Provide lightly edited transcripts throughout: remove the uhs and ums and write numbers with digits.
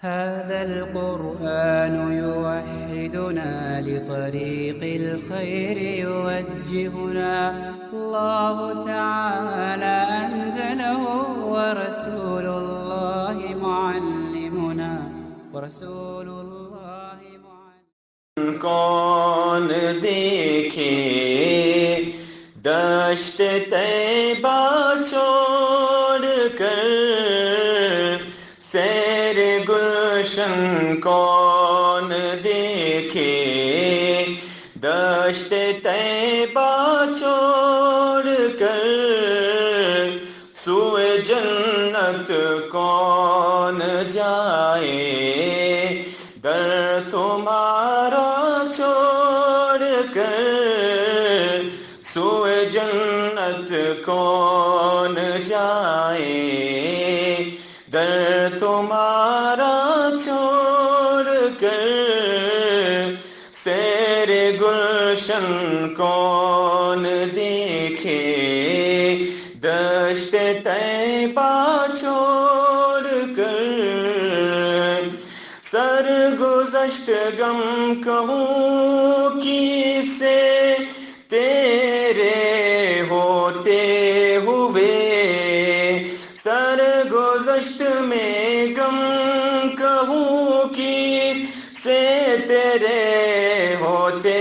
هذا القرآن يوحدنا لطريق الخير يوجهنا الله تعالى أنزله ورسول الله معلمنا کون دیکھے دشت طیبہ چھوڑ کر سیر گلشن کون دیکھے دشت طیبہ چھوڑ کر سوئے جنت کون جائے در تمہارا چھوڑ کر سوئے جنت کون جائے در تمہارا چھوڑ کر سیر گلشن کون دیکھے دشت طیبہ چھوڑ کر سرگزشت غم کہوں کسے تیرے ہوتے ہوئے سرگزشت میں غم کہوں کسے تیرے ہوتے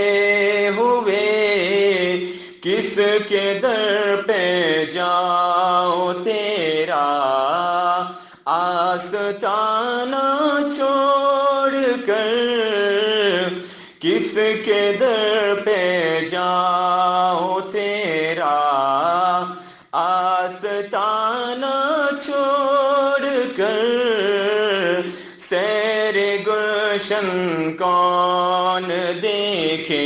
ہوئے کس کے در پہ جاؤ تیرا آستانہ چھوڑ کر کس کے در پہ جاؤ تیرا آستانہ چھوڑ کر سیر گلشن کون دیکھے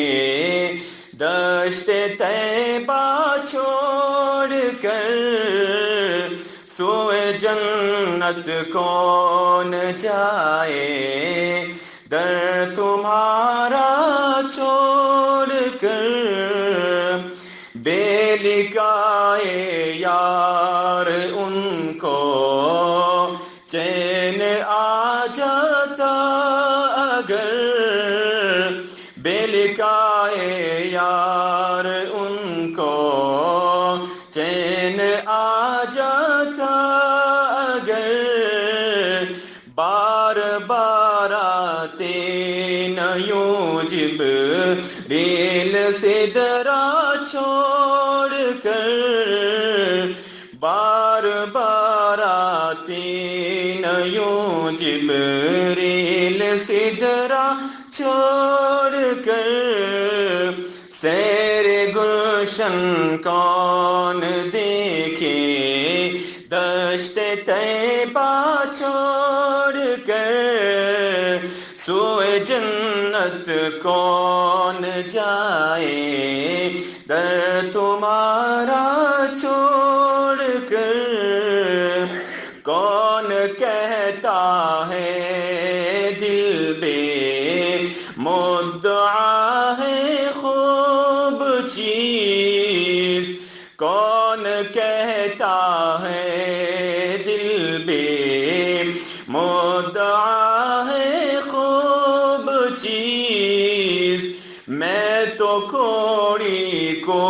دشت طیبہ چھوڑ کر سوئے جنت کون جائے در تمہارا چھوڑ کر بے لقائے یار ان کو چین آ جاتا اگر بے لقائے یار ان کو چین آ جاتا اگر بار بار آتے نہ یوں جبریل سدرا چھوڑ کر بار بار آتے نہ یوں جبریل سدرا چھوڑ کر سیر گلشن کون دیکھے دشت طیبہ چھوڑ کر سوئے جنت کون جائے در تمہارا چھوڑ کر کون کہتا ہے دل بے مدعا ہے خوب چیز کون کہتا ہے دل بے مدعا ہے خوب چیز میں تو کوڑی کو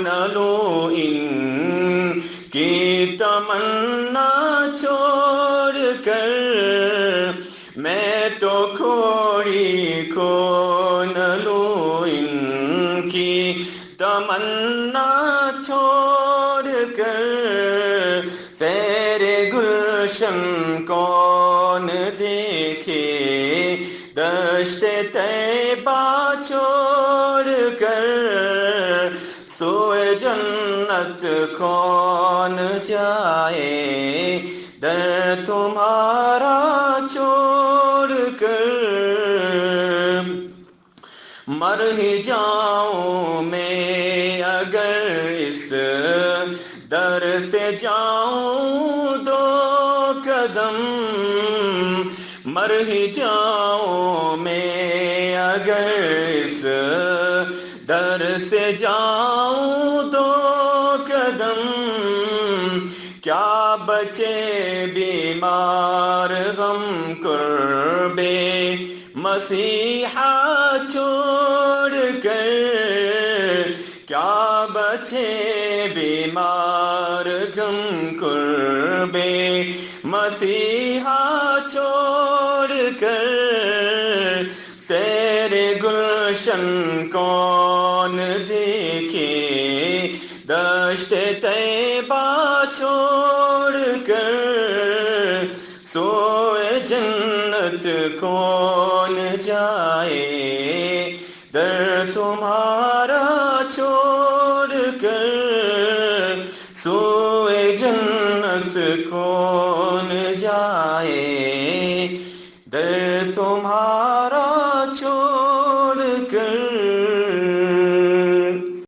نہ لوں ان کی تمنا چھوڑ کر میں تو کوڑی کو نہ لوں ان کی تمنا چھوڑ کر سیر گلشن کون دیکھے دشت طیبہ چھوڑ کر سوئے جنت کون جائے در تمہارا چھوڑ کر مر ہی جاؤں میں اگر اس در سے جاؤں دو قدم مر ہی جاؤں میں اگر اس در سے جاؤں دو قدم کیا بچے بیمار غم قربے مسیحا چھوڑ کر، کیا بچے بیمار غم قربے مسیحا چھوڑ کر، سیر گلشن کون دیکھے دشت طیبہ چھوڑ کر، سوئے جنت کون جائے در تمہارا چھوڑ کر، سوئے جنت کون جائے